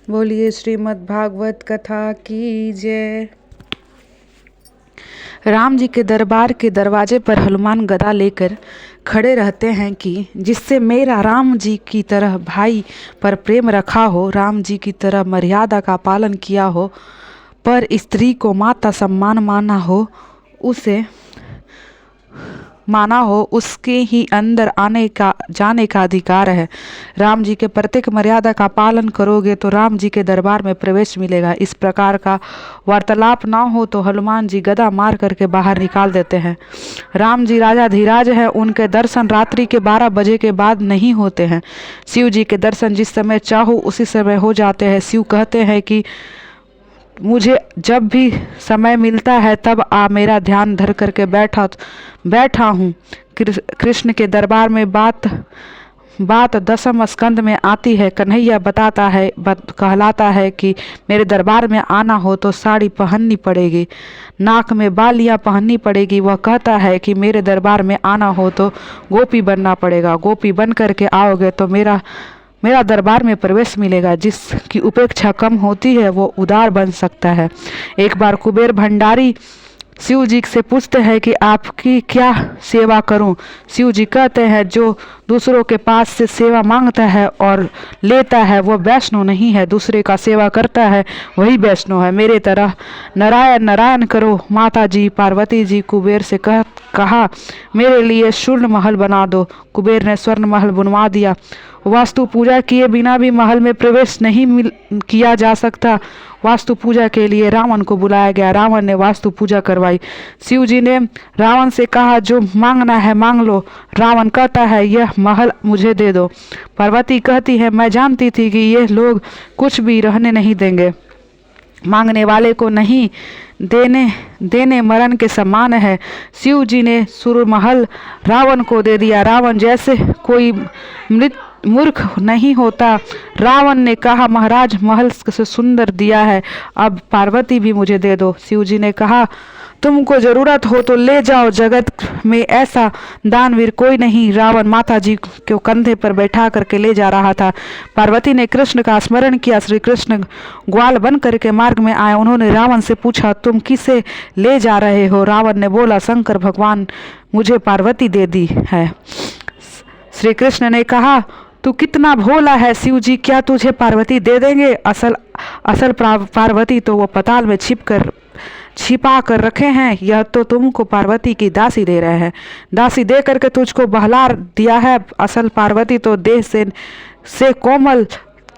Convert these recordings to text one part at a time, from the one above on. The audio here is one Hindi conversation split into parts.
बोलिए श्रीमद् भागवत कथा की जय। राम जी के दरबार के दरवाजे पर हनुमान गदा लेकर खड़े रहते हैं कि जिससे मेरा राम जी की तरह भाई पर प्रेम रखा हो, राम जी की तरह मर्यादा का पालन किया हो, पर स्त्री को माता सम्मान माना हो उसके ही अंदर आने का जाने का अधिकार है। राम जी के प्रत्येक मर्यादा का पालन करोगे तो राम जी के दरबार में प्रवेश मिलेगा। इस प्रकार का वार्तालाप ना हो तो हनुमान जी गदा मार करके बाहर निकाल देते हैं। राम जी राजा धीराज है, उनके दर्शन रात्रि के 12 बजे के बाद नहीं होते हैं। शिव जी के दर्शन जिस समय चाहो उसी समय हो जाते हैं। शिव कहते हैं कि मुझे जब भी समय मिलता है तब मेरा ध्यान धर करके बैठा हूँ। कृष्ण के दरबार में बात 10वें स्कंद में आती है। कन्हैया कहलाता है कि मेरे दरबार में आना हो तो साड़ी पहननी पड़ेगी, नाक में बालियाँ पहननी पड़ेगी। वह कहता है कि मेरे दरबार में आना हो तो गोपी बनना पड़ेगा, गोपी बन करके आओगे तो मेरा दरबार में प्रवेश मिलेगा। जिसकी उपेक्षा कम होती है वो उदार बन सकता है। एक बार कुबेर भंडारी शिव जी से पूछते हैं कि आपकी क्या सेवा करूं। शिव जी कहते हैं जो दूसरों के पास से सेवा मांगता है और लेता है वह वैष्णव नहीं है, दूसरे का सेवा करता है वही वैष्णव है। मेरे तरह नारायण नारायण करो। माता जी पार्वती जी कुबेर से कहा मेरे लिए स्वर्ण महल बना दो। कुबेर ने स्वर्ण महल बनवा दिया। वास्तु पूजा किए बिना भी महल में प्रवेश नहीं किया जा सकता। वास्तु पूजा के लिए रावण को बुलाया गया। रावण ने वास्तु पूजा करवाई। शिव जी ने रावण से कहा जो मांगना है मांग लो। रावण कहता है यह महल मुझे दे दो। पार्वती कहती है मैं जानती थी कि ये लोग कुछ भी रहने नहीं देंगे, मांगने वाले को नहीं देने मरण के समान है। शिव जी ने सुर महल रावण को दे दिया। रावण जैसे कोई मूर्ख नहीं होता। रावण ने कहा महाराज महल से सुंदर दिया है, अब पार्वती भी मुझे दे दो। शिव जी ने कहा तुमको जरूरत हो तो ले जाओ, जगत में ऐसा दानवीर कोई नहीं। रावण माता जी को कंधे पर बैठा करके ले जा रहा था। पार्वती ने कृष्ण का स्मरण किया। श्री कृष्ण ग्वाल बन करके मार्ग में आए। उन्होंने रावण से पूछा तुम किसे ले जा रहे हो। रावण ने बोला शंकर भगवान मुझे पार्वती दे दी है। श्री कृष्ण ने कहा तू कितना भोला है, शिव जी क्या तुझे पार्वती दे देंगे। असल पार्वती तो वो पताल में छिपा कर रखे हैं। यह तो तुमको पार्वती की दासी दे रहे हैं, दासी दे करके तुझको बहला दिया है। असल पार्वती तो देह से कोमल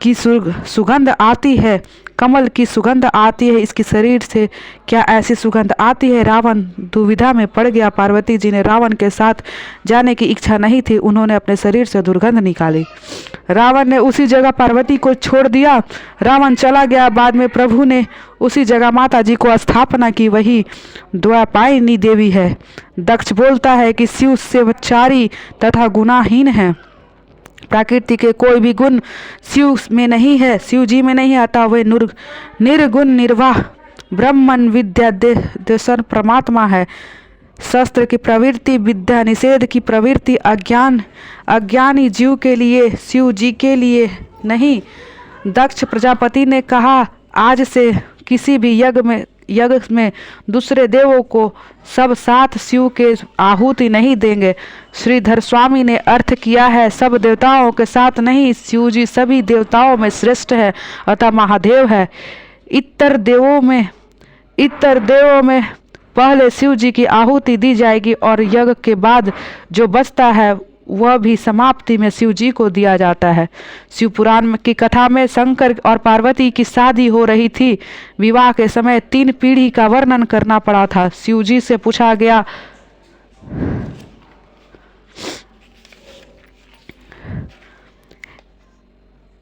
की सुगंध आती है, कमल की सुगंध आती है, इसकी शरीर से क्या ऐसी सुगंध आती है। रावण दुविधा में पड़ गया। पार्वती जी ने रावण के साथ जाने की इच्छा नहीं थी, उन्होंने अपने शरीर से दुर्गंध निकाली। रावण ने उसी जगह पार्वती को छोड़ दिया। रावण चला गया। बाद में प्रभु ने उसी जगह माता जी को स्थापना की, वही द्वापायनी देवी है। दक्ष बोलता है कि शिव सेवचारी तथा गुनाहीन है। प्रकृति के कोई भी गुण शिव में नहीं है, शिव जी में नहीं आता। वे निर्गुण निर्वाह ब्रह्मन विद्या देशन परमात्मा है। शस्त्र की प्रवृत्ति, विद्या निषेध की प्रवृत्ति अज्ञानी जीव के लिए, शिव जी के लिए नहीं। दक्ष प्रजापति ने कहा आज से किसी भी यज्ञ में दूसरे देवों को सब साथ शिव के आहुति नहीं देंगे। श्रीधर स्वामी ने अर्थ किया है सब देवताओं के साथ नहीं, शिव जी सभी देवताओं में श्रेष्ठ है, अतः महादेव है। इतर देवों में पहले शिव जी की आहुति दी जाएगी और यज्ञ के बाद जो बचता है वह भी समाप्ति में शिव जी को दिया जाता है। शिव पुराण की कथा में शंकर और पार्वती की शादी हो रही थी। विवाह के समय 3 पीढ़ी का वर्णन करना पड़ा था। शिव जी से पूछा गया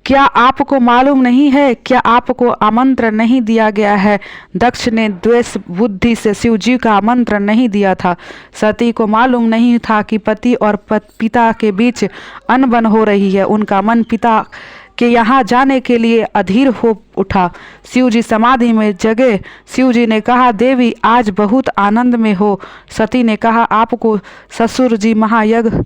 क्या आपको मालूम नहीं है, क्या आपको आमंत्रण नहीं दिया गया है। दक्ष ने द्वेष बुद्धि से शिव जी का आमंत्रण नहीं दिया था। सती को मालूम नहीं था कि पति और पिता के बीच अनबन हो रही है। उनका मन पिता के यहाँ जाने के लिए अधीर हो उठा। शिव जी समाधि में जगे। शिव जी ने कहा देवी आज बहुत आनंद में हो। सती ने कहा आपको ससुर जी महायज्ञ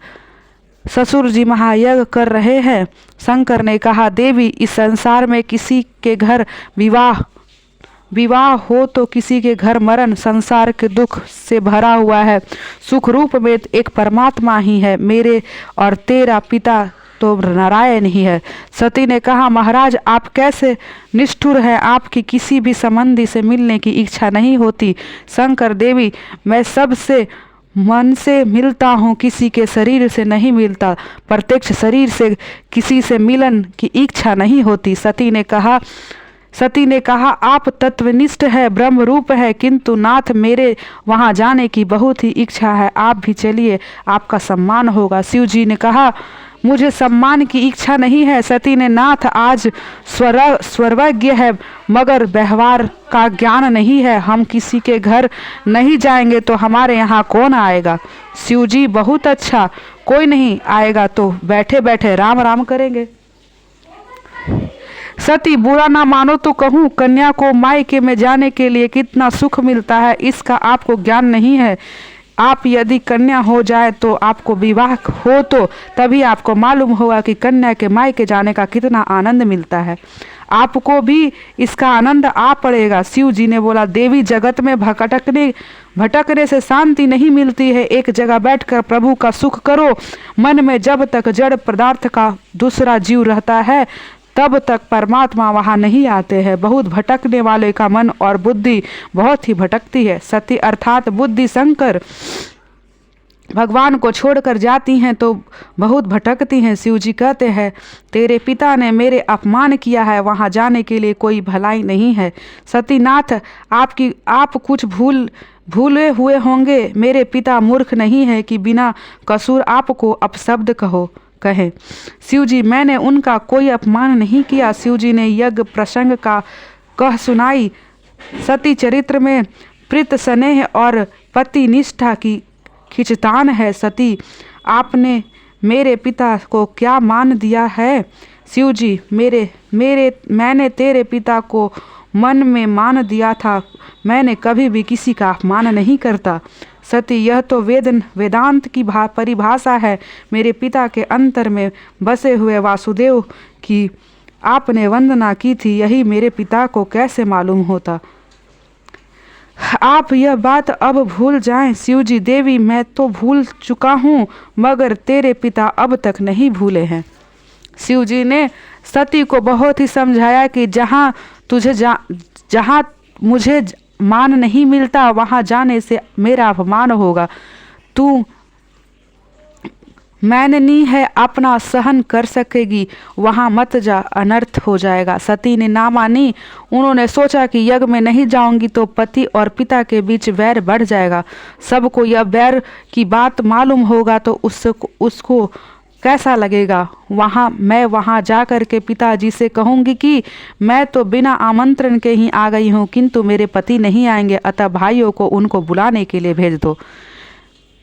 ससुर जी महायज्ञ कर रहे हैं। शंकर ने कहा, देवी, इस संसार में किसी के घर विवाह हो तो किसी के घर मरण संसार के दुख से भरा हुआ है। सुख रूप में एक परमात्मा ही है। मेरे और तेरा पिता तो नारायण ही है। सती ने कहा, महाराज, आप कैसे निष्ठुर हैं, आपकी किसी भी संबंधी से मिलने की इच्छा नहीं होती। शंकर, देवी, मैं सबसे मन से मिलता हूँ, किसी के शरीर से नहीं मिलता। प्रत्यक्ष शरीर से किसी से मिलन की इच्छा नहीं होती। सती ने कहा, आप तत्वनिष्ठ है, ब्रह्म रूप है, किंतु नाथ, मेरे वहाँ जाने की बहुत ही इच्छा है। आप भी चलिए, आपका सम्मान होगा। शिव जी ने कहा, मुझे सम्मान की इच्छा नहीं है। सती ने, नाथ, आज सर्वज्ञ है मगर व्यवहार का ज्ञान नहीं है। हम किसी के घर नहीं जाएंगे तो हमारे यहाँ कौन आएगा? शिव जी, बहुत अच्छा, कोई नहीं आएगा तो बैठे बैठे राम राम करेंगे। सती, बुरा ना मानो तो कहूँ, कन्या को मायके में जाने के लिए कितना सुख मिलता है, इसका आपको ज्ञान नहीं है। आप यदि कन्या हो जाए तो आपको विवाह हो तो तभी आपको मालूम होगा कि कन्या के मायके जाने का कितना आनंद मिलता है। आपको भी इसका आनंद आ पड़ेगा। शिव जी ने बोला, देवी, जगत में भटकने से शांति नहीं मिलती है। एक जगह बैठकर प्रभु का सुख करो। मन में जब तक जड़ पदार्थ का दूसरा जीव रहता है तब तक परमात्मा वहाँ नहीं आते हैं। बहुत भटकने वाले का मन और बुद्धि बहुत ही भटकती है। सती अर्थात बुद्धि शंकर भगवान को छोड़कर जाती हैं तो बहुत भटकती हैं। शिव जी कहते हैं, तेरे पिता ने मेरे अपमान किया है, वहाँ जाने के लिए कोई भलाई नहीं है। सतीनाथ, आप कुछ भूले हुए होंगे। मेरे पिता मूर्ख नहीं है कि बिना कसूर आपको अपशब्द कहे। शिव जी, मैंने उनका कोई अपमान नहीं किया। शिव जी ने यज्ञ प्रसंग का कह सुनाई। सती चरित्र में प्रीत स्नेह और पति निष्ठा की खिंचतान है। सती, आपने मेरे पिता को क्या मान दिया है? शिव जी, मैंने तेरे पिता को मन में मान दिया था। मैंने कभी भी किसी का अपमान नहीं करता। सती, यह तो वेदांत की परिभाषा है। मेरे पिता के अंतर में बसे हुए वासुदेव की आपने वंदना की थी, यही मेरे पिता को कैसे मालूम होता? आप यह बात अब भूल जाएं। शिव जी, देवी, मैं तो भूल चुका हूँ मगर तेरे पिता अब तक नहीं भूले हैं। शिव जी ने सती को बहुत ही समझाया कि जहाँ मुझे मान नहीं मिलता वहाँ जाने से मेरा अपमान होगा। तू मैंने है अपना सहन कर सकेगी, वहाँ मत जा, अनर्थ हो जाएगा। सती ने ना मानी। उन्होंने सोचा कि यज्ञ में नहीं जाऊंगी तो पति और पिता के बीच वैर बढ़ जाएगा। सबको यह वैर की बात मालूम होगा तो उसको कैसा लगेगा। मैं वहाँ जा कर के पिताजी से कहूँगी कि मैं तो बिना आमंत्रण के ही आ गई हूँ, किंतु मेरे पति नहीं आएंगे, अतः भाइयों को उनको बुलाने के लिए भेज दो।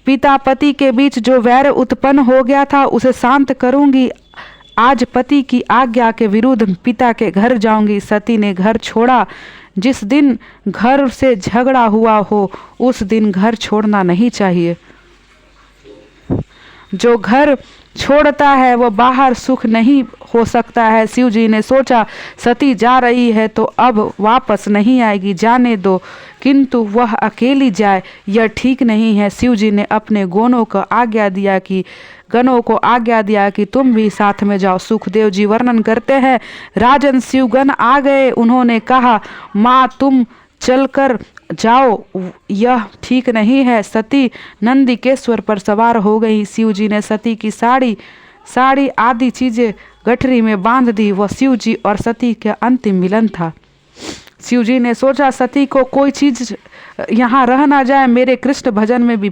पिता पति के बीच जो वैर उत्पन्न हो गया था उसे शांत करूँगी। आज पति की आज्ञा के विरुद्ध पिता के घर जाऊँगी। सती ने घर छोड़ा। जिस दिन घर से झगड़ा हुआ हो उस दिन घर छोड़ना नहीं चाहिए। जो घर छोड़ता है वो बाहर सुख नहीं हो सकता है। शिव जी ने सोचा, सती जा रही है तो अब वापस नहीं आएगी, जाने दो, किंतु वह अकेली जाए यह ठीक नहीं है। शिव जी ने अपने गणों को आज्ञा दिया कि तुम भी साथ में जाओ। सुखदेव जी वर्णन करते हैं, राजन शिवगण आ गए। उन्होंने कहा, माँ तुम चलकर जाओ, यह ठीक नहीं है। सती नंदिकेश्वर पर सवार हो गई। शिव जी ने सती की साड़ी आदि चीजें गठरी में बांध दी। वह शिव जी और सती के अंतिम मिलन था। शिव जी ने सोचा, सती को कोई चीज यहाँ रह ना जाए, मेरे कृष्ण भजन में भी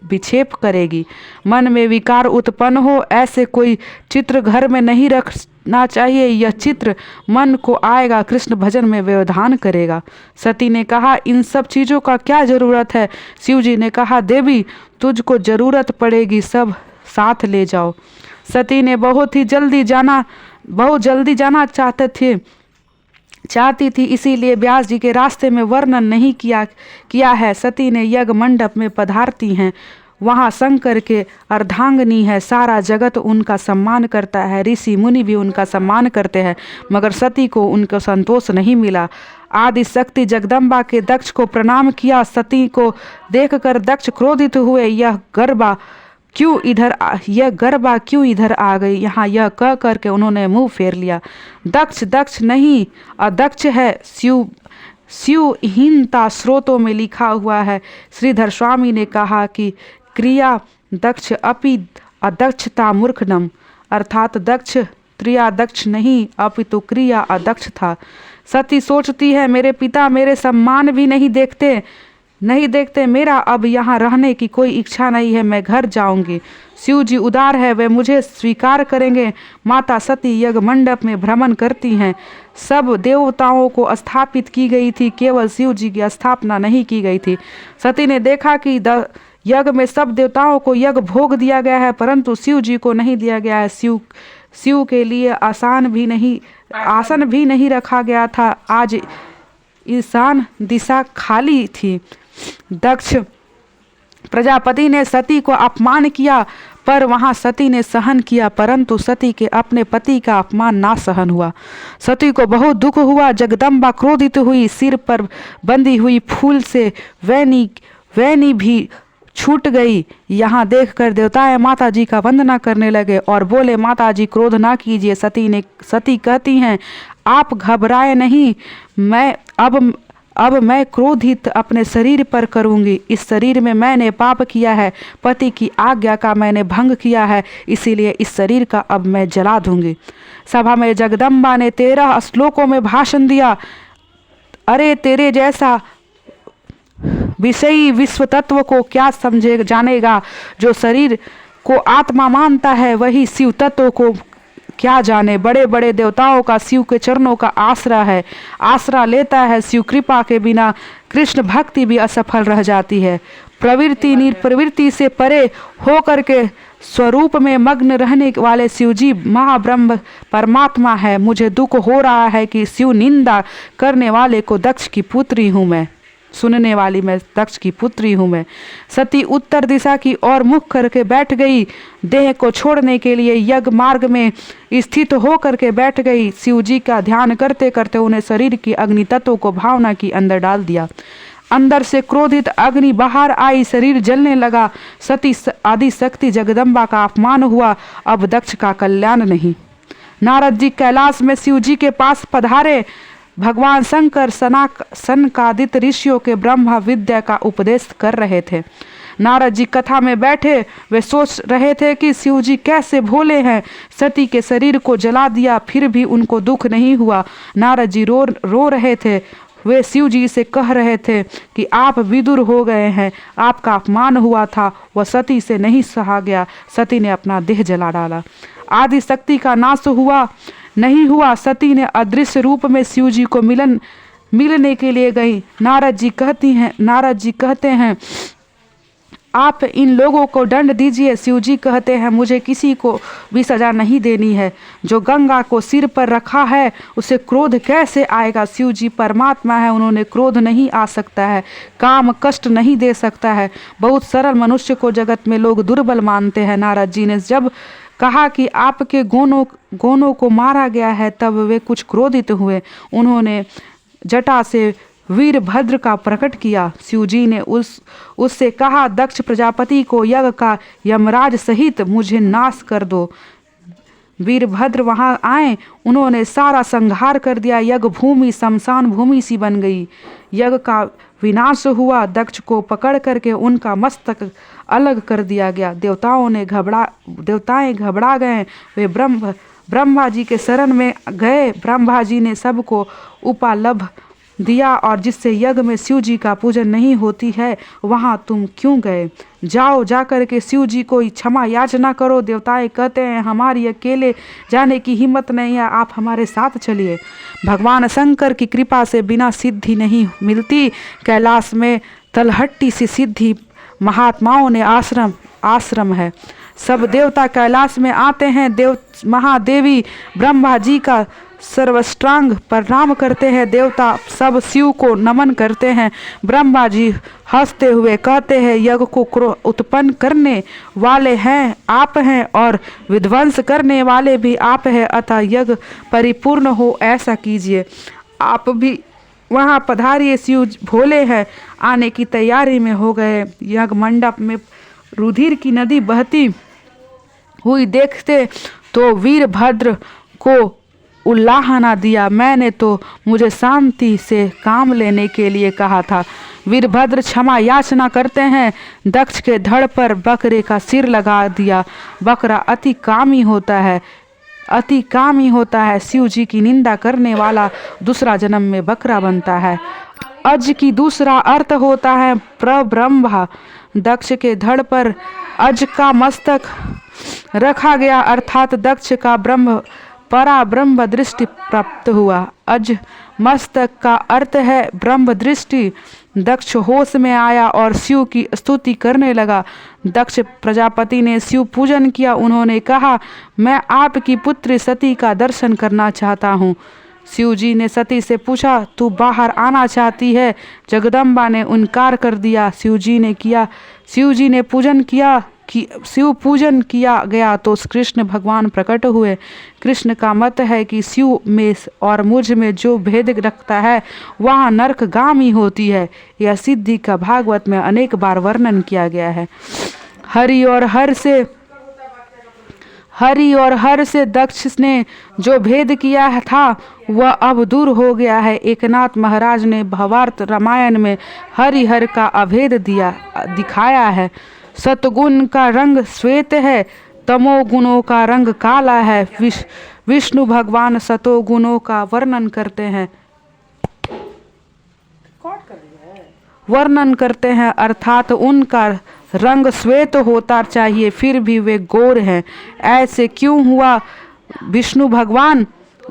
विक्षेप करेगी। मन में विकार उत्पन्न हो ऐसे कोई चित्र घर में नहीं रखना चाहिए। यह चित्र मन को आएगा, कृष्ण भजन में व्यवधान करेगा। सती ने कहा, इन सब चीज़ों का क्या जरूरत है? शिव जी ने कहा, देवी तुझको जरूरत पड़ेगी, सब साथ ले जाओ। सती ने बहुत जल्दी जाना चाहती थी, इसीलिए व्यास जी के रास्ते में वर्णन नहीं किया है। सती ने यज्ञ मंडप में पधारती हैं। वहाँ शंकर के अर्धांगिनी है, सारा जगत उनका सम्मान करता है, ऋषि मुनि भी उनका सम्मान करते हैं, मगर सती को उनका संतोष नहीं मिला। आदि शक्ति जगदम्बा के दक्ष को प्रणाम किया। सती को देखकर दक्ष क्रोधित हुए, यह गर्भा क्यों इधर आ गई यहाँ, यह कह करके उन्होंने मुंह फेर लिया। दक्ष नहीं अदक्ष है, शिवहीनता स्रोतों में लिखा हुआ है। श्रीधर स्वामी ने कहा कि क्रिया दक्ष अपि अदक्षता मूर्खनम, अर्थात दक्ष क्रिया दक्ष नहीं अपितु क्रिया अदक्ष था। सती सोचती है मेरे पिता मेरे सम्मान भी नहीं देखते, मेरा अब यहाँ रहने की कोई इच्छा नहीं है, मैं घर जाऊंगी। शिव जी उदार है, वे मुझे स्वीकार करेंगे। माता सती यज्ञ मंडप में भ्रमण करती हैं। सब देवताओं को स्थापित की गई थी, केवल शिव जी की स्थापना नहीं की गई थी। सती ने देखा कि यज्ञ में सब देवताओं को यज्ञ भोग दिया गया है, परंतु शिव जी को नहीं दिया गया है। शिव के लिए आसन भी नहीं रखा गया था। आज ईशान दिशा खाली थी। दक्ष प्रजापति ने सती को अपमान किया, पर वहां सती ने सहन किया, परंतु सती के अपने पति का अपमान ना सहन हुआ। सती को बहुत दुख हुआ। जगदम्बा क्रोधित हुई, सिर पर बंधी हुई फूल से वैनी भी छूट गई। यहाँ देखकर देवताएं माता जी का वंदना करने लगे और बोले, माता जी क्रोध ना कीजिए। सती कहती हैं, आप घबराए नहीं, अब मैं क्रोधित अपने शरीर पर करूंगी। इस शरीर में मैंने पाप किया है, पति की आज्ञा का मैंने भंग किया है, इसीलिए इस शरीर का अब मैं जला दूंगी। सभा में जगदम्बा ने 13 श्लोकों में भाषण दिया। अरे तेरे जैसा विषयी विश्व तत्व को क्या जानेगा। जो शरीर को आत्मा मानता है वही शिव तत्व को क्या जाने। बड़े बड़े देवताओं का शिव के चरणों का आसरा लेता है। शिव कृपा के बिना कृष्ण भक्ति भी असफल रह जाती है। प्रवृत्ति निर्प्रवृत्ति से परे होकर के स्वरूप में मग्न रहने वाले शिवजी महाब्रह्म परमात्मा है। मुझे दुख हो रहा है कि शिव निंदा करने वाले को दक्ष की पुत्री हूँ मैं, सुनने वाली मैं दक्ष की पुत्री हूँ मैं। सती उत्तर दिशा की ओर मुख करके बैठ गई। देह को छोड़ने के लिए यज्ञ मार्ग में स्थित होकर के बैठ गई। शिव जी का ध्यान करते करते उन्हें शरीर की अग्नि तत्व को भावना की अंदर डाल दिया। अंदर से क्रोधित अग्नि बाहर आई, शरीर जलने लगा। सती आदि शक्ति जगदम्बा का अपमान हुआ, अब दक्ष का कल्याण नहीं। नारद जी कैलाश में शिव जी के पास पधारे। भगवान शंकर सनकादित ऋषियों के ब्रह्मा विद्या का उपदेश कर रहे थे। नारद जी कथा में बैठे, वे सोच रहे थे कि शिव जी कैसे भोले हैं। सती के शरीर को जला दिया, फिर भी उनको दुख नहीं हुआ। नारद जी रो रहे थे। वे शिव जी से कह रहे थे कि आप विदुर हो गए हैं, आपका अपमान हुआ था, वह सती से नहीं सहा गया। सती ने अपना देह जला डाला। आदि शक्ति का नाश नहीं हुआ। सती ने अदृश्य रूप में शिव जी को मिलने के लिए गई। नारद जी कहते हैं आप इन लोगों को दंड दीजिए। शिव जी कहते हैं मुझे किसी को भी सजा नहीं देनी है। जो गंगा को सिर पर रखा है उसे क्रोध कैसे आएगा। शिव जी परमात्मा है, उन्होंने क्रोध नहीं आ सकता है, काम कष्ट नहीं दे सकता है। बहुत सरल मनुष्य को जगत में लोग दुर्बल मानते हैं। नारद जी ने जब कहा कि आपके गोनों को मारा गया है, तब वे कुछ क्रोधित हुए। उन्होंने जटा से वीरभद्र का प्रकट किया। शिव जी ने उससे कहा, दक्ष प्रजापति को यज्ञ का यमराज सहित मुझे नाश कर दो। वीरभद्र वहां आए, उन्होंने सारा संहार कर दिया। यज्ञ भूमि शमशान भूमि सी बन गई। यज्ञ का विनाश हुआ। दक्ष को पकड़ करके उनका मस्तक अलग कर दिया गया। देवताएं घबरा गए। वे ब्रह्मा जी के शरण में गए। ब्रह्मा जी ने सबको उपालभ दिया और जिससे यज्ञ में शिव जी का पूजन नहीं होती है वहां तुम क्यों गए। जाओ, जाकर के शिव जी को क्षमा याचना करो। देवताएं कहते हैं हमारी अकेले जाने की हिम्मत नहीं है, आप हमारे साथ चलिए। भगवान शंकर की कृपा से बिना सिद्धि नहीं मिलती। कैलाश में तलहट्टी सी सिद्धि महात्माओं ने आश्रम है। सब देवता कैलाश में आते हैं। महादेवी ब्रह्मा जी का सर्वष्टांग प्रणाम करते हैं। देवता सब शिव को नमन करते हैं। ब्रह्मा जी हंसते हुए कहते हैं, यज्ञ को उत्पन्न करने वाले हैं आप हैं और विध्वंस करने वाले भी आप हैं, अतः यज्ञ परिपूर्ण हो ऐसा कीजिए। आप भी वहाँ पधारिए। शिव भोले हैं, आने की तैयारी में हो गए। यज्ञ मंडप में रुधिर की नदी बहती हुई देखते तो वीरभद्र को उल्लाहना दिया। मैंने तो मुझे शांति से काम लेने के लिए कहा था। वीरभद्र क्षमा याचना करते हैं। दक्ष के धड़ पर बकरे का सिर लगा दिया। बकरा अति कामी होता है, अति कामी होता है। शिव जी की निंदा करने वाला दूसरा जन्म में बकरा बनता है। अज की दूसरा अर्थ होता है प्रब्रह्मा। दक्ष के धड़ पर अज का मस्तक रखा गया, अर्थात दक्ष का ब्रह्म दृष्टि प्राप्त हुआ। अज मस्तक का अर्थ है ब्रह्म दृष्टि। दक्ष होश में आया और शिव की स्तुति करने लगा। दक्ष प्रजापति ने शिव पूजन किया। उन्होंने कहा, मैं आपकी पुत्री सती का दर्शन करना चाहता हूँ। शिव जी ने सती से पूछा, तू बाहर आना चाहती है? जगदम्बा ने इनकार कर दिया। शिव जी ने पूजन किया कि शिव पूजन किया गया तो कृष्ण भगवान प्रकट हुए। कृष्ण का मत है कि शिव में और मुझ में जो भेद रखता है वहाँ नरकगामी होती है। यह सिद्धि का भागवत में अनेक बार वर्णन किया गया है। हरि और हर से दक्ष ने जो भेद किया था वह अब दूर हो गया है। एकनाथ महाराज ने भावार्थ रामायण में हरिहर का अभेद दिखाया है। सतगुण का रंग श्वेत है, तमोगुणों का रंग काला है। विष्णु भगवान सतोगुणों का वर्णन करते हैं अर्थात उनका रंग श्वेत होता चाहिए, फिर भी वे गोर हैं। ऐसे क्यों हुआ?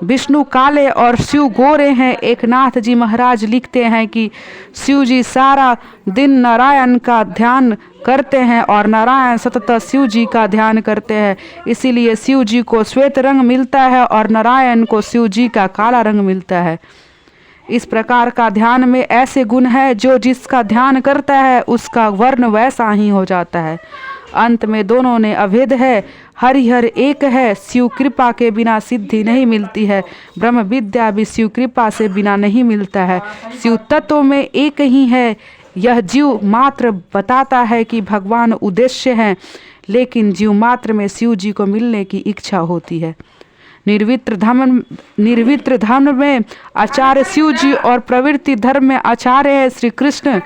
विष्णु काले और शिव गोरे हैं। एकनाथ जी महाराज लिखते हैं कि शिव जी सारा दिन नारायण का ध्यान करते हैं और नारायण सतत शिव जी का ध्यान करते हैं, इसीलिए शिव जी को श्वेत रंग मिलता है और नारायण को शिव जी का काला रंग मिलता है। इस प्रकार का ध्यान में ऐसे गुण है जो जिसका ध्यान करता है उसका वर्ण वैसा ही हो जाता है। अंत में दोनों ने अभेद है। हरिहर एक है। शिव कृपा के बिना सिद्धि नहीं मिलती है। ब्रह्म विद्या भी शिव कृपा से बिना नहीं मिलता है। शिव तत्व में एक ही है। यह जीव मात्र बताता है कि भगवान उद्देश्य हैं, लेकिन जीव मात्र में शिव जी को मिलने की इच्छा होती है। निर्वित्र धर्म में आचार्य शिव जी और प्रवृत्ति धर्म में आचार्य है श्री कृष्ण।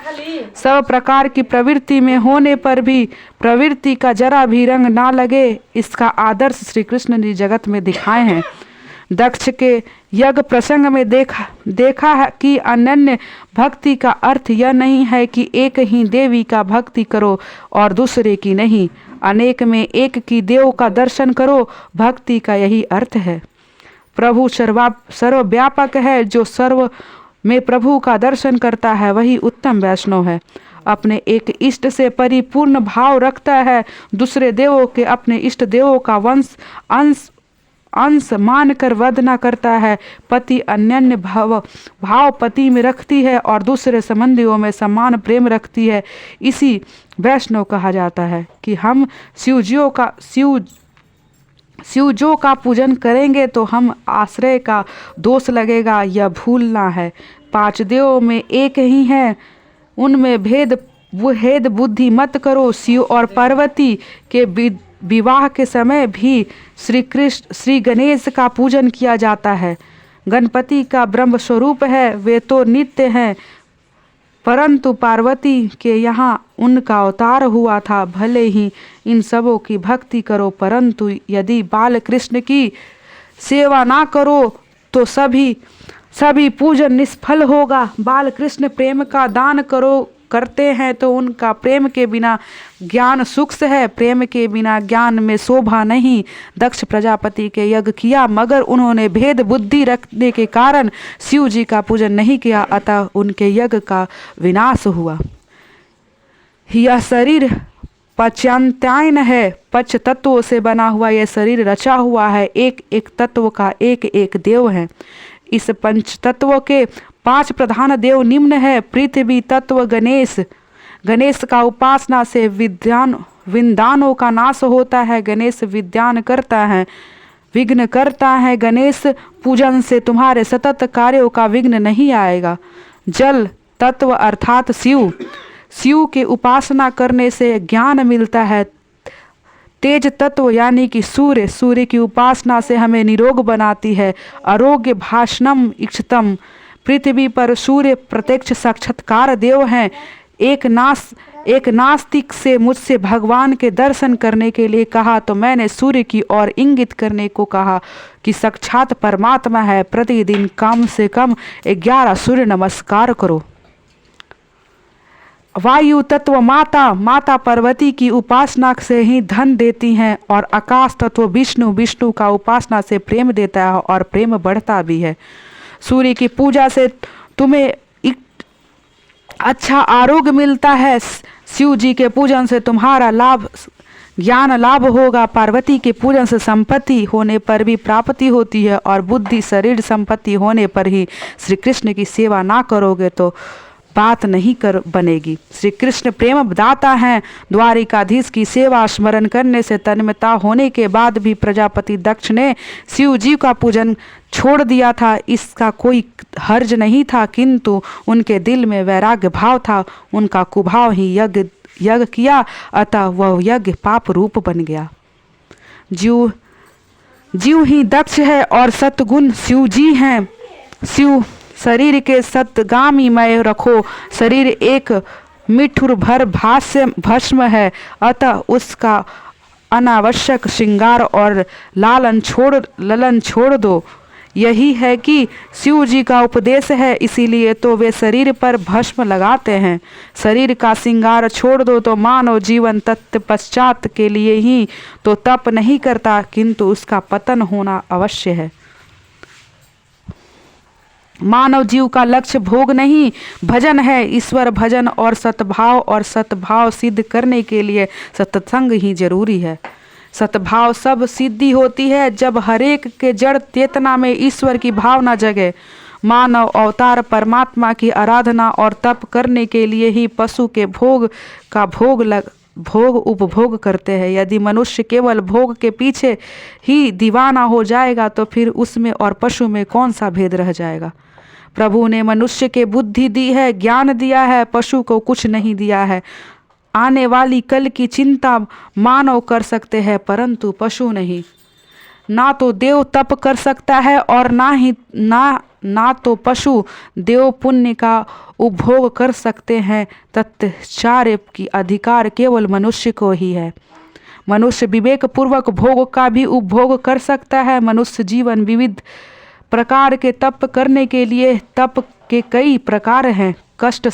सब प्रकार की प्रवृत्ति में होने पर भी प्रवृत्ति का जरा भी रंग ना लगे, इसका आदर्श श्री कृष्ण ने जगत में दिखाए हैं। दक्ष के यज्ञ प्रसंग में देखा है कि अनन्य भक्ति का अर्थ यह नहीं है कि एक ही देवी का भक्ति करो और दूसरे की नहीं, अनेक में एक की देव का दर्शन करो। भक्ति का यही अर्थ है। प्रभु सर्वव्यापक है। जो सर्व में प्रभु का दर्शन करता है वही उत्तम वैष्णव है। अपने एक इष्ट से परिपूर्ण भाव रखता है, दूसरे देवों के अपने इष्ट देवों का अंश मानकर वध न करता है। पति अन्य भाव पति में रखती है और दूसरे संबंधियों में समान प्रेम रखती है। इसी वैष्णव कहा जाता है कि हम शिवजों का पूजन करेंगे तो हम आश्रय का दोष लगेगा, यह भूलना है। 5 देवों में एक ही है, उनमें भेद बुद्धि मत करो। शिव और पार्वती के विवाह के समय भी श्री गणेश का पूजन किया जाता है। गणपति का ब्रह्म स्वरूप है, वे तो नित्य हैं, परंतु पार्वती के यहाँ उनका अवतार हुआ था। भले ही इन सबों की भक्ति करो, परंतु यदि बाल कृष्ण की सेवा ना करो तो सभी पूजन निष्फल होगा। बाल कृष्ण प्रेम का दान करते हैं तो उनका प्रेम के बिना ज्ञान सूक्ष्म है, प्रेम के बिना ज्ञान में शोभा नहीं। दक्ष प्रजापति के यज्ञ किया, मगर उन्होंने भेद बुद्धि रखने के कारण शिव जी का पूजन नहीं किया, अतः उनके यज्ञ का विनाश हुआ। यह शरीर पचान्त्यायन है। पंच तत्वों से बना हुआ यह शरीर रचा हुआ है, एक एक तत्व का एक एक देव है। इस पंच तत्व के 5 प्रधान देव निम्न है। पृथ्वी तत्व गणेश, गणेश का उपासना से विद्वानों का नाश होता है। गणेश विद्वान करता है, विघ्न करता है। गणेश पूजन से तुम्हारे सतत कार्यों का विघ्न नहीं आएगा। जल तत्व अर्थात शिव, शिव के उपासना करने से ज्ञान मिलता है। तेज तत्व यानी कि सूर्य, सूर्य की उपासना से हमें निरोग बनाती है। आरोग्य भाषणम इक्षतम, पृथ्वी पर सूर्य प्रत्यक्ष साक्षात्कार देव हैं। एक नास्तिक से मुझसे भगवान के दर्शन करने के लिए कहा तो मैंने सूर्य की ओर इंगित करने को कहा कि साक्षात परमात्मा है। प्रतिदिन कम से कम 11 सूर्य नमस्कार करो। वायु तत्व माता, माता पार्वती की उपासना से ही धन देती हैं। और आकाश तत्व विष्णु, विष्णु का उपासना से प्रेम देता है और प्रेम बढ़ता भी है। सूर्य की पूजा से तुम्हें अच्छा आरोग्य मिलता है। शिव जी के पूजन से तुम्हारा लाभ, ज्ञान लाभ होगा। पार्वती के पूजन से संपत्ति होने पर भी प्राप्ति होती है और बुद्धि शरीर संपत्ति होने पर ही श्री कृष्ण की सेवा ना करोगे तो बात नहीं कर बनेगी। श्री कृष्ण प्रेम दाता हैं। द्वारिकाधीश की सेवा स्मरण करने से तन्मयता होने के बाद भी प्रजापति दक्ष ने शिव जी का पूजन छोड़ दिया था। इसका कोई हर्ज नहीं था, किंतु उनके दिल में वैराग्य भाव था। उनका कुभाव ही यज्ञ किया, अतः वह यज्ञ पाप रूप बन गया। जीव ही दक्ष है और सतगुण शिव जी हैं। शिव शरीर के सतगामी मय रखो। शरीर एक मिठुर भर भस्म है, अतः उसका अनावश्यक श्रृंगार और ललन छोड़ दो। यही है कि शिव जी का उपदेश है, इसीलिए तो वे शरीर पर भस्म लगाते हैं। शरीर का श्रृंगार छोड़ दो तो मानव जीवन तत्पश्चात के लिए ही तो तप नहीं करता, किंतु उसका पतन होना अवश्य है। मानव जीव का लक्ष्य भोग नहीं भजन है। ईश्वर भजन और सतभाव सिद्ध करने के लिए सत्संग ही जरूरी है। सतभाव सब सिद्धि होती है जब हरेक के जड़ चेतना में ईश्वर की भावना जगे। मानव अवतार परमात्मा की आराधना और तप करने के लिए ही पशु के भोग उपभोग करते हैं। यदि मनुष्य केवल भोग के पीछे ही दीवाना हो जाएगा तो फिर उसमें और पशु में कौन सा भेद रह जाएगा। प्रभु ने मनुष्य के बुद्धि दी है, ज्ञान दिया है, पशु को कुछ नहीं दिया है। आने वाली कल की चिंता मानव कर सकते हैं परंतु पशु नहीं। ना तो देव तप कर सकता है और ना तो पशु देव पुण्य का उपभोग कर सकते हैं। तत्चार्य की अधिकार केवल मनुष्य को ही है। मनुष्य विवेक पूर्वक भोग का भी उपभोग कर सकता है। मनुष्य जीवन विविध प्रकार के तप करने के लिए तप के कई प्रकार हैं। कष्ट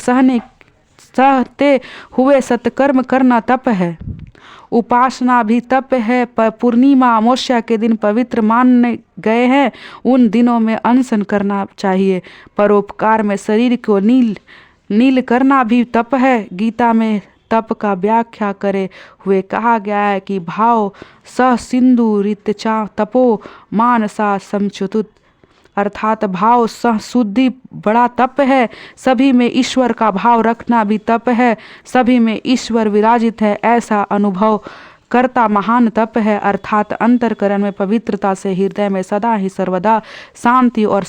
सहते हुए सत्कर्म करना तप है। उपासना भी तप है। पूर्णिमा अमावस्या के दिन पवित्र माने गए हैं, उन दिनों में अनशन करना चाहिए। परोपकार में शरीर को नील करना भी तप है। गीता में तप का व्याख्या करे हुए कहा गया है कि भाव सह सिंधु ऋतचा तपो मानसा समचुतुत, अर्थात भाव सह शुद्धि बड़ा तप है। सभी में ईश्वर का भाव रखना भी तप है। सभी में ईश्वर विराजित है ऐसा अनुभव करता महान तप है। अर्थात अंतरकरण में पवित्रता से हृदय में सदा ही सर्वदा शांति और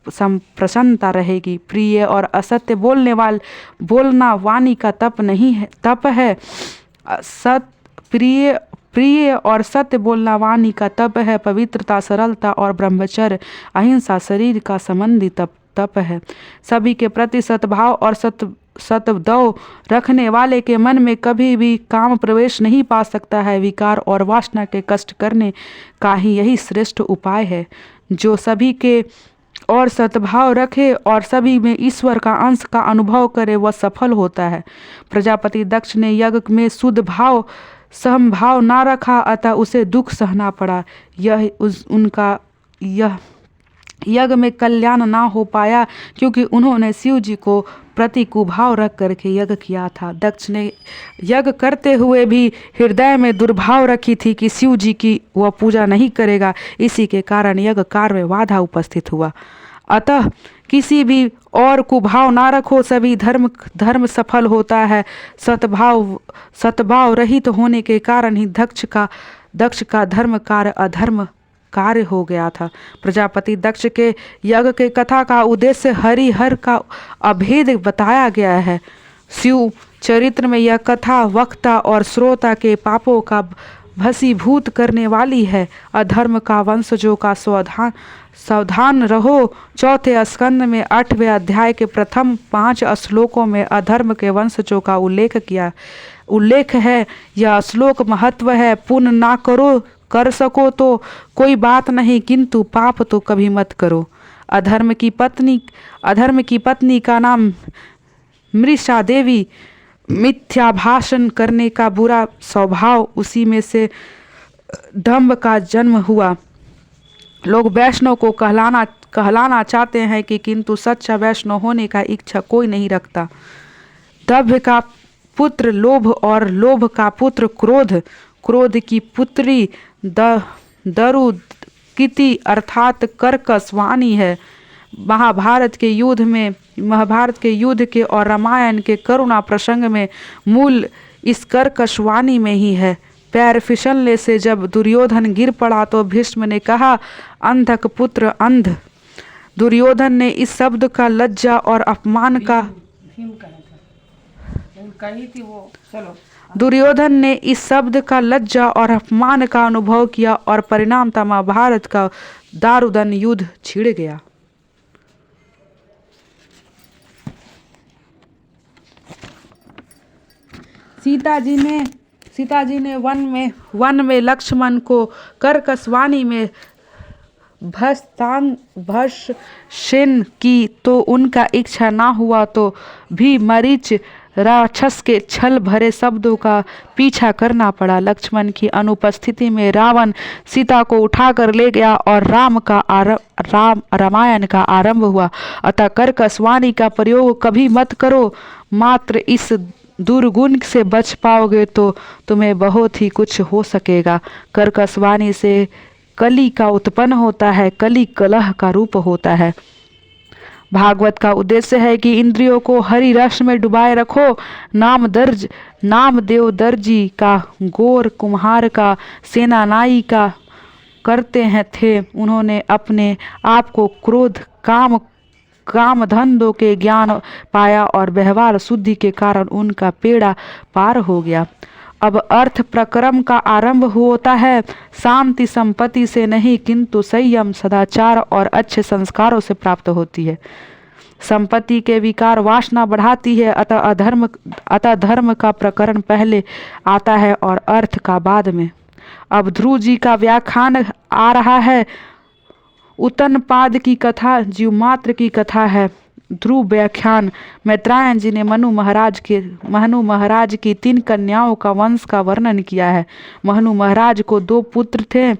प्रसन्नता रहेगी। प्रिय और असत्य बोलना वाणी का तप नहीं है, तप है। प्रिय और सत्य बोलना वाणी का तप है। पवित्रता, सरलता और ब्रह्मचर्य, अहिंसा शरीर का संबंधी तप है। सभी के प्रति सद्भाव और सद्भाव रखने वाले के मन में कभी भी काम प्रवेश नहीं पा सकता है। विकार और वासना के कष्ट करने का ही यही श्रेष्ठ उपाय है। जो सभी के और सद्भाव रखे और सभी में ईश्वर का अंश का अनुभव करे वह सफल होता है। प्रजापति दक्ष ने यज्ञ में शुद्ध भाव समभाव ना रखा, अतः उसे दुख सहना पड़ा। यह यज्ञ में कल्याण ना हो पाया क्योंकि उन्होंने शिव जी को प्रति कुभाव रख करके यज्ञ किया था। दक्ष ने यज्ञ करते हुए भी हृदय में दुर्भाव रखी थी कि शिव जी की वह पूजा नहीं करेगा, इसी के कारण यज्ञ कार्य में बाधा उपस्थित हुआ। अतः किसी भी और कुभाव ना रखो, सभी धर्म सफल होता है। सतभाव रहित होने के कारण ही दक्ष का धर्म कार्य अधर्म कार्य हो गया था। प्रजापति दक्ष के यज्ञ के कथा का उद्देश्य हरिहर का अभेद बताया गया है। शिव चरित्र में यह कथा वक्ता और श्रोता के पापों का भसीभूत करने वाली है। अधर्म का वंशजों का सावधान रहो। चौथे स्कंद में 8वें अध्याय के प्रथम 5 श्लोकों में अधर्म के वंशजों का उल्लेख है। यह श्लोक महत्व है। पुण्य ना कर सको तो कोई बात नहीं, किंतु पाप तो कभी मत करो। अधर्म की पत्नी का नाम मृषा देवी। मिथ्या भाषण करने का बुरा स्वभाव, उसी में से दंभ का जन्म हुआ। लोग वैष्णव को कहलाना चाहते हैं कि किंतु सच्चा वैष्णव होने का इच्छा कोई नहीं रखता। दंभ का पुत्र लोभ और लोभ का पुत्र क्रोध। क्रोध की पुत्री दरुकिति अर्थात कर्कश वाणी है। महाभारत के युद्ध के और रामायण के करुणा प्रसंग में मूल इस कर्कश वाणी में ही है। पैर फिसलने से जब दुर्योधन गिर पड़ा तो भीष्म ने कहा, अंधक पुत्र अंध। दुर्योधन ने इस शब्द का लज्जा और अपमान का दुर्योधन ने इस शब्द का लज्जा और अपमान का अनुभव किया और परिणामतः महाभारत का दारुदन युद्ध छिड़ गया। सीता जी ने वन में लक्ष्मण को कर्कशवाणी में भस्म की तो उनका इच्छा ना हुआ तो भी मरीच राक्षस के छल भरे शब्दों का पीछा करना पड़ा। लक्ष्मण की अनुपस्थिति में रावण सीता को उठाकर ले गया और रामायण का आरंभ हुआ। अतः कर्कशवाणी का प्रयोग कभी मत करो, मात्र इस दुर्गुण से बच पाओगे तो तुम्हें बहुत ही कुछ हो सकेगा। कर्कशवाणी से कली का उत्पन्न होता है, कली कलह का रूप होता है। भागवत का उद्देश्य है कि इंद्रियों को हरि रस में डुबाए रखो। नामदेव दर्जी का, गोर कुम्हार का, सेनानाई का करते हैं थे। उन्होंने अपने आप को क्रोध काम धंधों के ज्ञान पाया और व्यवहार शुद्धि के कारण उनका पेड़ा पार हो गया। अब अर्थ प्रक्रम का आरंभ होता है। शांति संपत्ति से नहीं किंतु संयम, सदाचार और अच्छे संस्कारों से प्राप्त होती है। संपत्ति के विकार वासना बढ़ाती है। अतः धर्म का प्रकरण पहले आता है और अर्थ का बाद में। अब ध्रुव जी का व्याख्यान आ रहा है। उत्तनपाद की कथा जीवमात्र की कथा है। ध्रुव व्याख्यान। मैत्रायण जी ने मनु महाराज की 3 कन्याओं का वंश का वर्णन किया है। मनु महाराज को 2 पुत्र थे,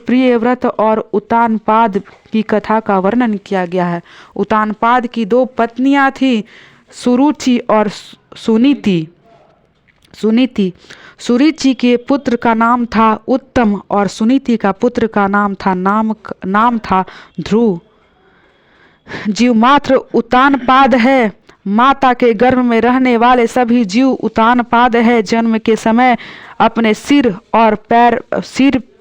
प्रियव्रत और उत्तानपाद की कथा का वर्णन किया गया है। उत्तानपाद की 2 पत्नियां थी, सुरुचि और सुनीति। सुरुचि के पुत्र का नाम था उत्तम और सुनीति का पुत्र का नाम था ध्रुव। जीवमात्र उत्तानपाद है। माता के गर्भ में रहने वाले सभी जीव उत्तानपाद है। जन्म के समय अपने सिर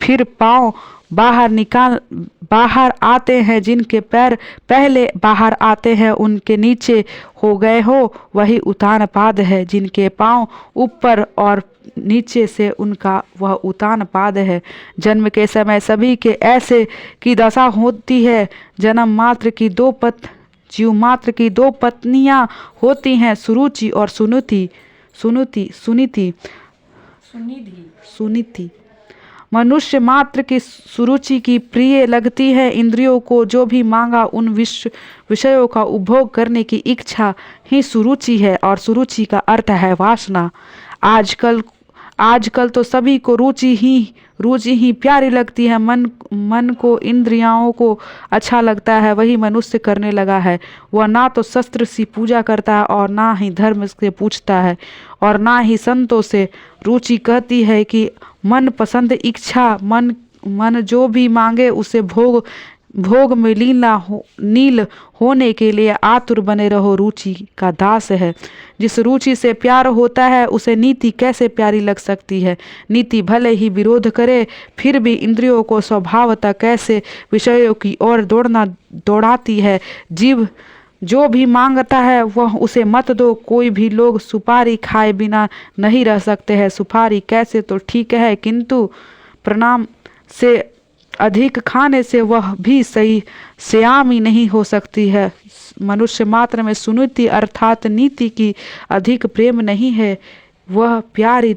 फिर पांव बाहर आते हैं। जिनके पैर पहले बाहर आते हैं उनके नीचे हो गए हो, वही उत्तानपाद है। जिनके पांव ऊपर और नीचे से उनका वह उत्तानपाद है। जन्म के समय सभी के ऐसे की दशा होती है। जन्म मात्र की जीव मात्र की 2 पत्नियां होती हैं, सुरुचि और सुनीति। मनुष्य मात्र की सुरुचि की प्रिय लगती है। इंद्रियों को जो भी मांगा उन विषयों का उपभोग करने की इच्छा ही सुरुचि है और सुरुचि का अर्थ है वासना। आजकल तो सभी को रुचि ही प्यारी लगती है। मन को, इंद्रियों को अच्छा लगता है वही मनुष्य करने लगा है। वह ना तो शस्त्र सी पूजा करता है और ना ही धर्म से पूछता है और ना ही संतों से। रुचि कहती है कि मन पसंद इच्छा, मन जो भी मांगे उसे भोग में नील होने के लिए आतुर बने रहो, रुचि का दास है। जिस रुचि से प्यार होता है उसे नीति कैसे प्यारी लग सकती है। नीति भले ही विरोध करे फिर भी इंद्रियों को स्वभावतः कैसे विषयों की ओर दौड़ाती है। जीव जो भी मांगता है वह उसे मत दो। कोई भी लोग सुपारी खाए बिना नहीं रह सकते हैं। सुपारी कैसे तो ठीक है किंतु परिणाम से अधिक खाने से वह भी सही श्यामी नहीं हो सकती है। मनुष्य मात्र में सुनीति अर्थात नीति की अधिक प्रेम नहीं है। वह प्यारी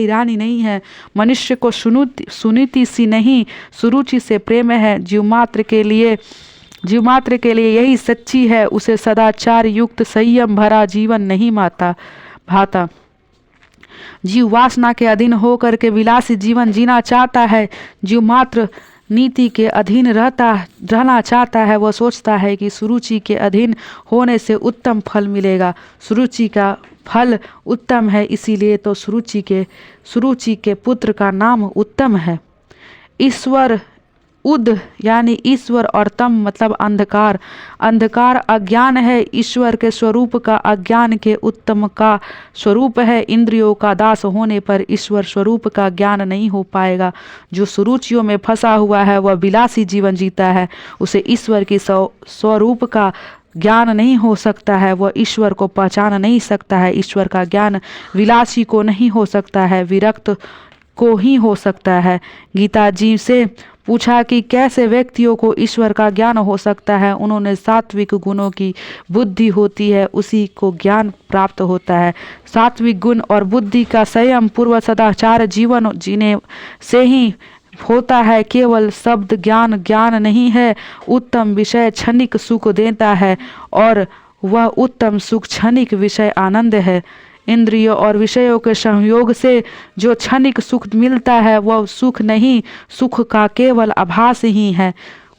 रानी नहीं है। मनुष्य को सुनीति सी नहीं सुरुचि से प्रेम है। जीव मात्र के लिए यही सच्ची है। उसे सदाचार युक्त संयम भरा जीवन नहीं भाता। जीव वासना के अधीन होकर के विलासी जीवन जीना चाहता है। जीव मात्र नीति के अधीन रहना चाहता है। वह सोचता है कि सुरुचि के अधीन होने से उत्तम फल मिलेगा। सुरुचि का फल उत्तम है, इसीलिए तो सुरुचि के पुत्र का नाम उत्तम है। ईश्वर उद यानी ईश्वर और तम मतलब अंधकार अज्ञान है। ईश्वर के स्वरूप का अज्ञान के उत्तम का स्वरूप है। इंद्रियों का दास होने पर ईश्वर स्वरूप का ज्ञान नहीं हो पाएगा। जो सुरुचियों में फंसा हुआ है वह विलासी जीवन जीता है। उसे ईश्वर की स्वरूप का ज्ञान नहीं हो सकता है। वह ईश्वर को पहचान नहीं सकता है। ईश्वर का ज्ञान विलासी को नहीं हो सकता है, विरक्त को ही हो सकता है। गीता जी से पूछा कि कैसे व्यक्तियों को ईश्वर का ज्ञान हो सकता है। उन्होंने सात्विक गुणों की बुद्धि होती है उसी को ज्ञान प्राप्त होता है। सात्विक गुण और बुद्धि का संयम पूर्व सदाचार जीवन जीने से ही होता है। केवल शब्द ज्ञान नहीं है। उत्तम विषय क्षणिक सुख देता है और वह उत्तम सुख क्षणिक विषय आनंद है। इंद्रियों और विषयों के संयोग से जो क्षणिक सुख मिलता है वह सुख नहीं, सुख का केवल आभास ही है।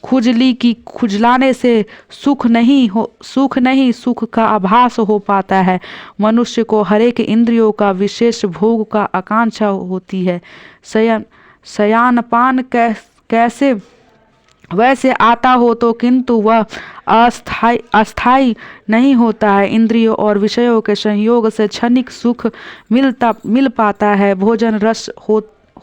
खुजली की खुजलाने से सुख नहीं सुख का आभास हो पाता है। मनुष्य को हरेक इंद्रियों का विशेष भोग का आकांक्षा होती है। शयनपान कैसे वैसे आता हो तो किंतु वह अस्थाई नहीं होता है। इंद्रियों और विषयों के संयोग से क्षणिक सुख मिल पाता है। भोजन रस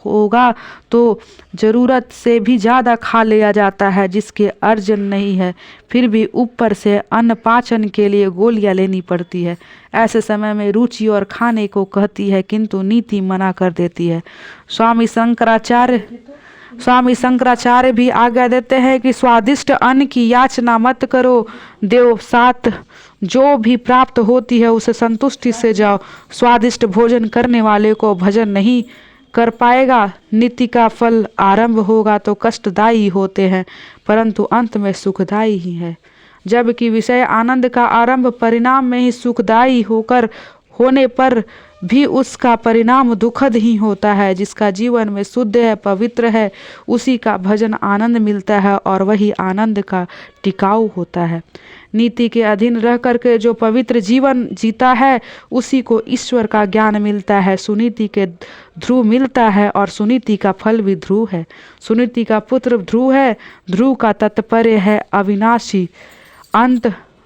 होगा तो जरूरत से भी ज़्यादा खा लिया जाता है जिसके अर्जन नहीं है। फिर भी ऊपर से अन्न पाचन के लिए गोलियां लेनी पड़ती है। ऐसे समय में रुचि और खाने को कहती है किंतु नीति मना कर देती है। स्वामी शंकराचार्य भी आज्ञा देते हैं कि स्वादिष्ट अन्न की याचना मत करो। देव साथ जो भी प्राप्त होती है उसे संतुष्टि से जाओ। स्वादिष्ट भोजन करने वाले को भजन नहीं कर पाएगा। नीति का फल आरंभ होगा तो कष्टदायी होते हैं परंतु अंत में सुखदायी ही है। जबकि विषय आनंद का आरंभ परिणाम में ही सुखदायी होने पर भी उसका परिणाम दुखद ही होता है। जिसका जीवन में शुद्ध है, पवित्र है, उसी का भजन आनंद मिलता है और वही आनंद का टिकाऊ होता है। नीति के अधीन रह करके जो पवित्र जीवन जीता है उसी को ईश्वर का ज्ञान मिलता है। सुनीति के ध्रुव मिलता है और सुनीति का फल भी ध्रुव है। सुनीति का पुत्र ध्रुव है। ध्रुव का तात्पर्य है अविनाशी।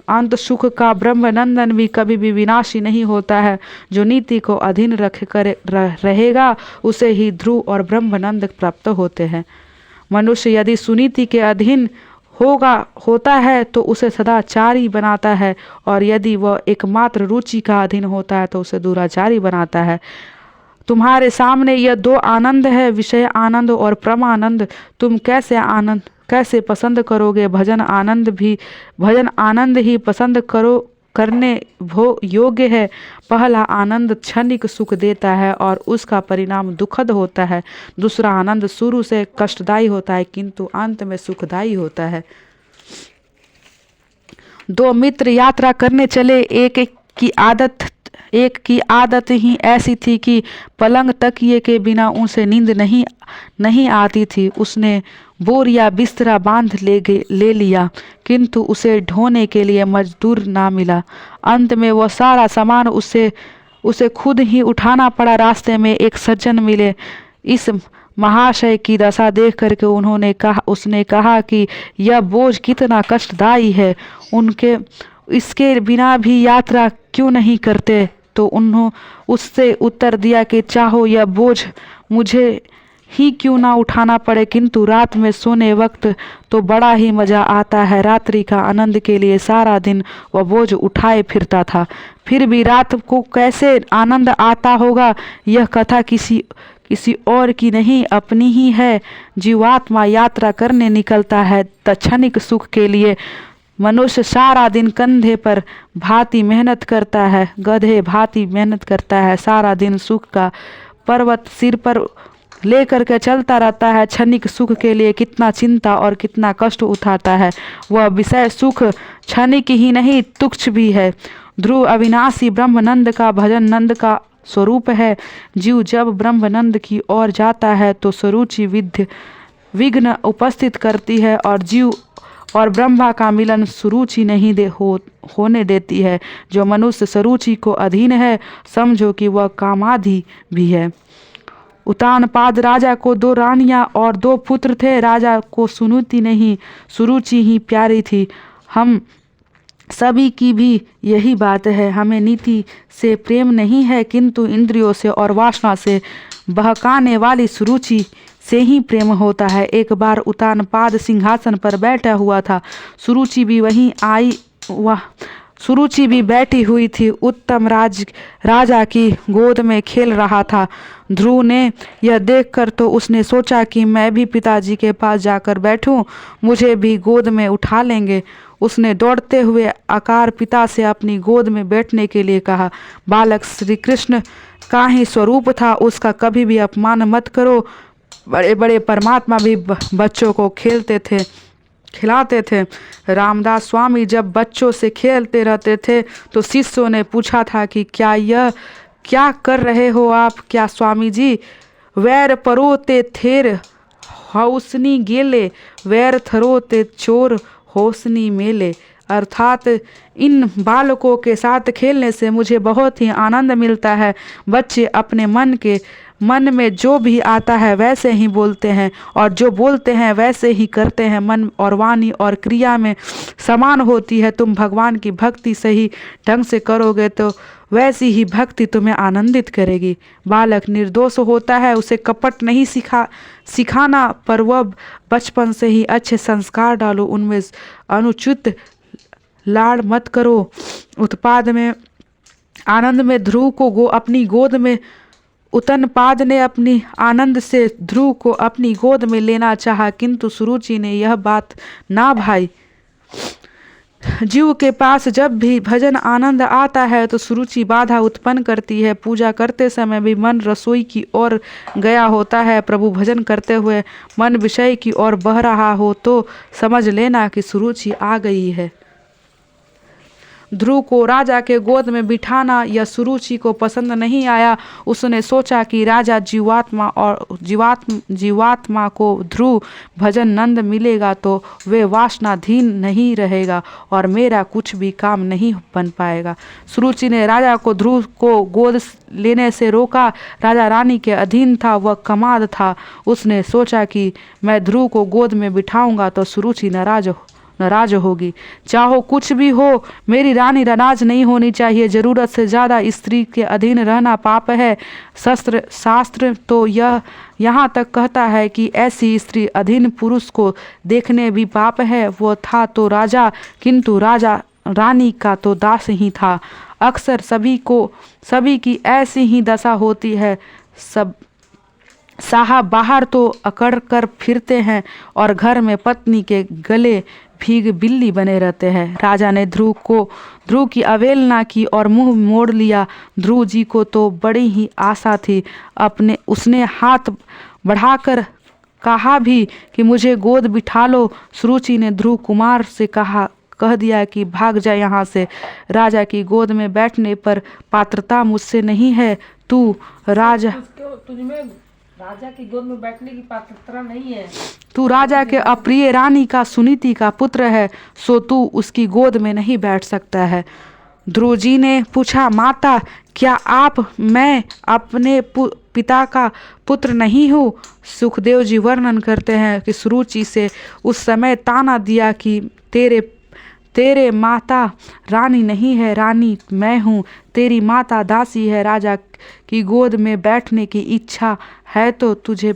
अंत सुख का ब्रह्मनंदन भी कभी भी विनाशी नहीं होता है। जो नीति को अधीन रख कर रहेगा उसे ही ध्रुव और ब्रह्मनंद प्राप्त होते हैं। मनुष्य यदि सुनीति के अधीन होता है तो उसे सदाचारी बनाता है और यदि वह एकमात्र रुचि का अधीन होता है तो उसे दुराचारी बनाता है। तुम्हारे सामने यह दो आनंद है, विषय आनंद और परमानंद। तुम कैसे पसंद करोगे? भजन आनंद ही पसंद करने योग्य है। पहला आनंद क्षणिक सुख देता है और उसका परिणाम दुखद होता है। दूसरा आनंद शुरू से कष्टदायी होता है किंतु अंत में सुखदायी होता है। दो मित्र यात्रा करने चले। एक की आदत एक की आदत ही ऐसी थी कि पलंग तकिए के बिना उसे नींद नहीं आती थी। उसने बोर या बिस्तरा बांध ले लिया, किंतु उसे ढोने के लिए मजदूर ना मिला। अंत में वह सारा सामान उसे खुद ही उठाना पड़ा। रास्ते में एक सज्जन मिले। इस महाशय की दशा देख करके उसने कहा कि यह बोझ कितना कष्टदायी है, इसके बिना भी यात्रा क्यों नहीं करते। तो उन्होंने उससे उत्तर दिया कि चाहो यह बोझ मुझे ही क्यों ना उठाना पड़े, किंतु रात में सोने वक्त तो बड़ा ही मजा आता है। रात्रि का आनंद के लिए सारा दिन वह बोझ उठाए फिरता था, फिर भी रात को कैसे आनंद आता होगा, यह कथा किसी और की नहीं अपनी ही है। जीवात्मा यात्रा करने निकलता है क्षणिक सुख के लिए। मनुष्य सारा दिन कंधे पर भांति मेहनत करता है, गधे भांति मेहनत करता है, सारा दिन सुख का पर्वत सिर पर लेकर के चलता रहता है। क्षणिक सुख के लिए कितना चिंता और कितना कष्ट उठाता है। वह विषय सुख क्षणिक ही नहीं तुच्छ भी है। ध्रुव अविनाशी ब्रह्मानंद का भजन नंद का स्वरूप है। जीव जब ब्रह्मानंद की ओर जाता है तो सुरुचि विघ्न उपस्थित करती है, और जीव और ब्रह्मा का मिलन सुरुचि नहीं होने देती है। जो मनुष्य सुरुचि को अधीन है, समझो कि वह कामाधि भी है। उतानपाद राजा को 2 रानियां और 2 पुत्र थे। राजा को सुनीति नहीं, सुरुचि ही प्यारी थी। हम सभी की भी यही बात है। हमें नीति से प्रेम नहीं है, किंतु इंद्रियों से और वासना से बहकाने वाली सुरुचि से ही प्रेम होता है। एक बार उतानपाद सिंहासन पर बैठा हुआ था। सुरुचि भी बैठी हुई थी। उत्तम राजा की गोद में खेल रहा था। ध्रुव ने यह देखकर तो उसने सोचा कि मैं भी पिताजी के पास जाकर बैठूं, मुझे भी गोद में उठा लेंगे। उसने दौड़ते हुए आकार पिता से अपनी गोद में बैठने के लिए कहा। बालक श्री कृष्ण का ही स्वरूप था, उसका कभी भी अपमान मत करो। बड़े बड़े परमात्मा भी बच्चों को खिलाते थे। रामदास स्वामी जब बच्चों से खेलते रहते थे तो शिष्यों ने पूछा था कि क्या कर रहे हो आप? क्या स्वामी जी? वैर परोते थेर हौसनी गेले, वैर थरोते चोर हौसनी मेले। अर्थात इन बालकों के साथ खेलने से मुझे बहुत ही आनंद मिलता है। बच्चे अपने मन में जो भी आता है वैसे ही बोलते हैं, और जो बोलते हैं वैसे ही करते हैं। मन और वाणी और क्रिया में समान होती है। तुम भगवान की भक्ति सही ढंग से करोगे तो वैसी ही भक्ति तुम्हें आनंदित करेगी। बालक निर्दोष होता है, उसे कपट नहीं सिखाना, पर वह बचपन से ही अच्छे संस्कार डालो। उनमें अनुचित लाड़ मत करो। आनंद में ध्रुव को अपनी गोद में उतनपाद ने अपनी आनंद से ध्रुव को अपनी गोद में लेना चाहा, किंतु सुरुचि ने यह बात ना भाई। जीव के पास जब भी भजन आनंद आता है तो सुरुचि बाधा उत्पन्न करती है। पूजा करते समय भी मन रसोई की ओर गया होता है। प्रभु भजन करते हुए मन विषय की ओर बह रहा हो तो समझ लेना कि सुरुचि आ गई है। ध्रुव को राजा के गोद में बिठाना यह सुरुचि को पसंद नहीं आया। उसने सोचा कि राजा जीवात्मा को ध्रुव भजन नंद मिलेगा तो वे वासनाधीन नहीं रहेगा और मेरा कुछ भी काम नहीं बन पाएगा। सुरुचि ने राजा को ध्रुव को गोद लेने से रोका। राजा रानी के अधीन था, वह कमाद था। उसने सोचा कि मैं ध्रुव को गोद में बिठाऊंगा तो सुरुचि नाराज होगी। चाहो कुछ भी हो, मेरी रानी नाराज नहीं होनी चाहिए। जरूरत से ज्यादा स्त्री के अधीन रहना पाप है। शास्त्र तो यहाँ तक कहता है कि ऐसी स्त्री अधीन पुरुष को देखने भी पाप है। वो था तो राजा, किंतु राजा रानी का तो दास ही था। अक्सर सभी की ऐसी ही दशा होती है। सब साहब बाहर तो अकड़ कर फिरते हैं और घर में पत्नी के गले भीग बिल्ली बने रहते हैं। राजा ने ध्रुव की अवहेलना की और मुंह मोड़ लिया। ध्रुव जी को तो बड़ी ही आशा थी। उसने हाथ बढ़ाकर कहा भी कि मुझे गोद बिठा लो। सुरुचि ने ध्रुव कुमार से कह दिया कि भाग जा यहाँ से। राजा की गोद में बैठने पर पात्रता मुझसे नहीं है। तू राजा तुझमें राजा की गोद में बैठने की पात्रता नहीं है। तू राजा के अप्रिय रानी का सुनीति का पुत्र है, सो तू उसकी गोद में नहीं बैठ सकता है। ध्रुव जी ने पूछा, माता क्या मैं अपने पिता का पुत्र नहीं हूँ? सुखदेव जी वर्णन करते हैं कि सुरुचि से उस समय ताना दिया कि तेरे माता रानी नहीं है, रानी मैं हूँ। तेरी माता दासी है। राजा की गोद में बैठने की इच्छा है तो तुझे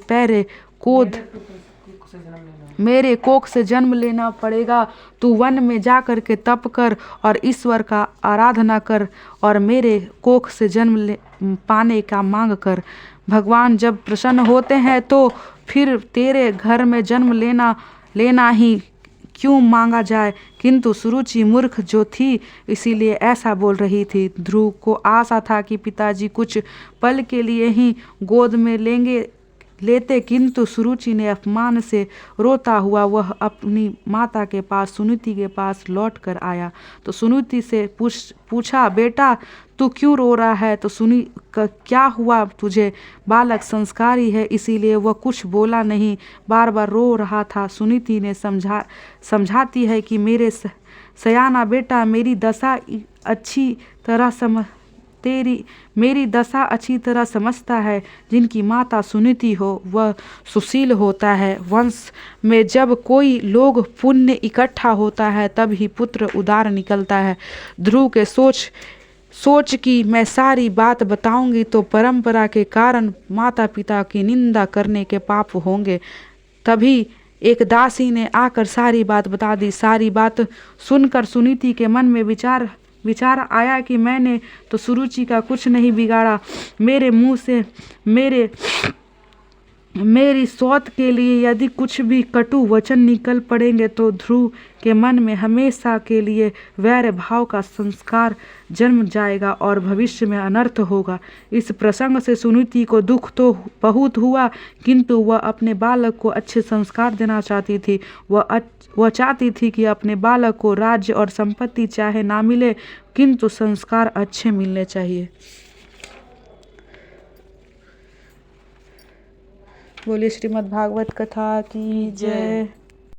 मेरे कोख से जन्म लेना पड़ेगा। तू वन में जाकर के तप कर और ईश्वर का आराधना कर और मेरे कोख से जन्म पाने का मांग कर। भगवान जब प्रसन्न होते हैं तो फिर तेरे घर में जन्म लेना ही क्यों मांगा जाए। किंतु सुरुचि मूर्ख जो थी इसीलिए ऐसा बोल रही थी। ध्रुव को आशा था कि पिताजी कुछ पल के लिए ही गोद में लेते, किंतु सुरुचि ने अपमान से रोता हुआ वह अपनी माता के पास सुनीति के पास लौट कर आया तो सुनीति से पूछा, बेटा तू क्यों रो रहा है? तो सुनी क्या हुआ तुझे? बालक संस्कारी है इसीलिए वह कुछ बोला नहीं, बार बार रो रहा था। सुनीति ने समझाती है कि मेरे सयाना बेटा मेरी दशा अच्छी तरह समझता है। जिनकी माता सुनीति हो वह सुशील होता है। वंश में जब कोई लोग पुण्य इकट्ठा होता है तब ही पुत्र उदार निकलता है। ध्रुव के सोच कि मैं सारी बात बताऊंगी तो परंपरा के कारण माता पिता की निंदा करने के पाप होंगे। तभी एक दासी ने आकर सारी बात बता दी। सारी बात सुनकर सुनीति के मन में विचार आया कि मैंने तो सुरुचि का कुछ नहीं बिगाड़ा। मेरे मुंह से मेरी सौत के लिए यदि कुछ भी कटु वचन निकल पड़ेंगे तो ध्रुव के मन में हमेशा के लिए वैर भाव का संस्कार जन्म जाएगा और भविष्य में अनर्थ होगा। इस प्रसंग से सुनीति को दुख तो बहुत हुआ, किंतु वह अपने बालक को अच्छे संस्कार देना चाहती थी। वह चाहती थी कि अपने बालक को राज्य और संपत्ति चाहे ना मिले, किंतु संस्कार अच्छे मिलने चाहिए। बोलिए श्रीमद् भागवत कथा की जय।